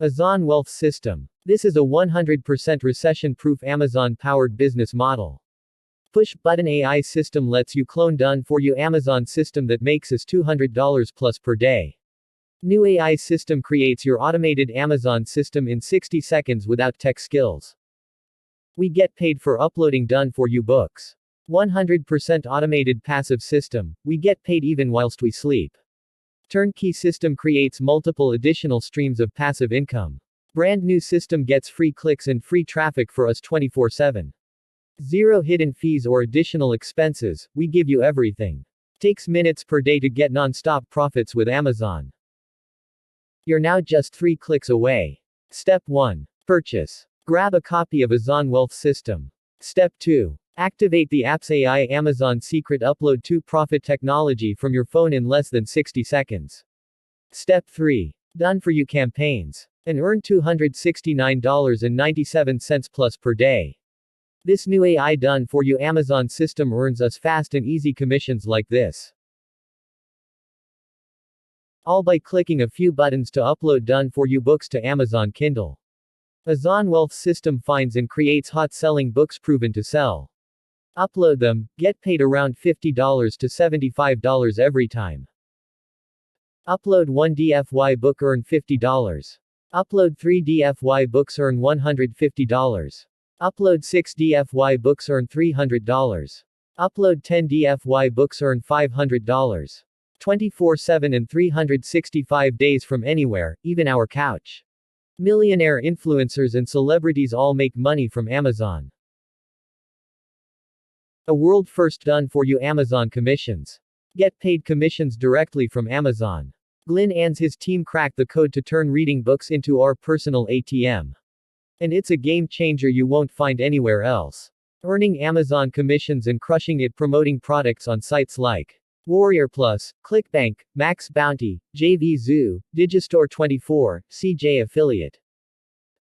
Azon Wealth System. This is a 100% recession-proof Amazon-powered business model. Push-button AI system lets you clone done-for-you Amazon system that makes us $200 plus per day. New AI system creates your automated Amazon system in 60 seconds without tech skills. We get paid for uploading done-for-you books. 100% automated passive system. We get paid even whilst we sleep. Turnkey system creates multiple additional streams of passive income. Brand new system gets free clicks and free traffic for us 24/7. Zero hidden fees or additional expenses, we give you everything. Takes minutes per day to get non-stop profits with Amazon. You're now just 3 clicks away. Step 1. Purchase. Grab a copy of Azon Wealth System. Step 2. Activate the app's AI Amazon Secret Upload to Profit technology from your phone in less than 60 seconds. Step 3. Done for you campaigns. And earn $269.97 plus per day. This new AI done for you Amazon system earns us fast and easy commissions like this. All by clicking a few buttons to upload done for you books to Amazon Kindle. Azon Wealth System finds and creates hot selling books proven to sell. Upload them, get paid around $50 to $75 every time. Upload 1 DFY book, earn $50. Upload 3 DFY books, earn $150. Upload 6 DFY books, earn $300. Upload 10 DFY books, earn $500. 24/7 and 365 days from anywhere, even our couch. Millionaire influencers and celebrities all make money from Amazon. A world first done for you Amazon commissions. Get paid commissions directly from Amazon. Glynn and his team cracked the code to turn reading books into our personal ATM. And it's a game changer you won't find anywhere else. Earning Amazon commissions and crushing it promoting products on sites like WarriorPlus, ClickBank, Max Bounty, JV Zoo, Digistore24, CJ Affiliate.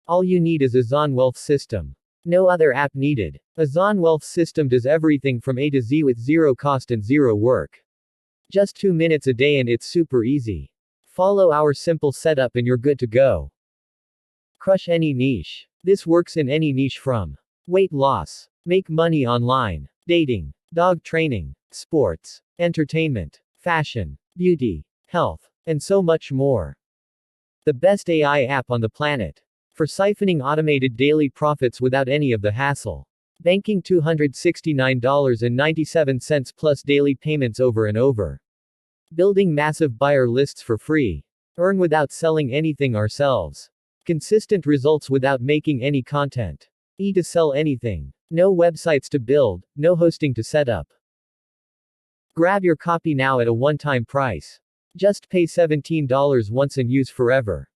All you need is Azon Wealth System. No other app needed. Azon Wealth System does everything from A to Z with zero cost and zero work. Just 2 minutes a day and it's super easy. Follow our simple setup and you're good to go. Crush any niche. This works in any niche from weight loss, make money online, dating, dog training, sports, entertainment, fashion, beauty, health, and so much more. The best AI app on the planet. For siphoning automated daily profits without any of the hassle. Banking $269.97 plus daily payments over and over. Building massive buyer lists for free. Earn without selling anything ourselves. Consistent results without making any content. To sell anything. No websites to build, no hosting to set up. Grab your copy now at a one-time price. Just pay $17 once and use forever.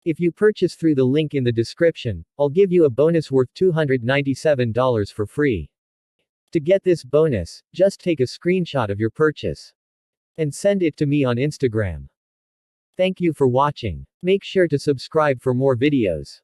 If you purchase through the link in the description, I'll give you a bonus worth $297 for free. To get this bonus, just take a screenshot of your purchase and send it to me on Instagram. Thank you for watching. Make sure to subscribe for more videos.